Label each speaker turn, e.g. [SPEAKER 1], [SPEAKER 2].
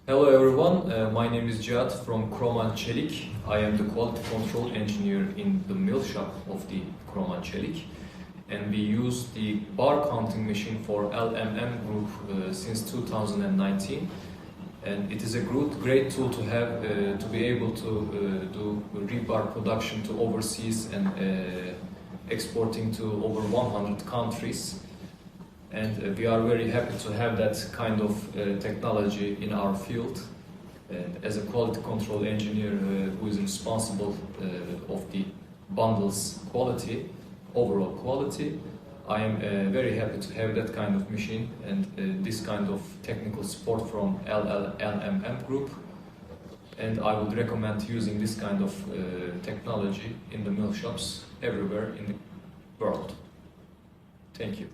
[SPEAKER 1] Hello everyone, my name is Cihat from Kroman Çelik. I am the quality control engineer in the mill shop of the Kroman Çelik, and we use the bar counting machine for LMM group since 2019. And it is a great tool to have to be able to do rebar production to overseas and exporting to over 100 countries. And we are very happy to have that kind of technology in our field. And as a quality control engineer who is responsible of the bundle's quality, overall quality, I am very happy to have that kind of machine and this kind of technical support from LMM group. And I would recommend using this kind of technology in the mill shops everywhere in the world. Thank you.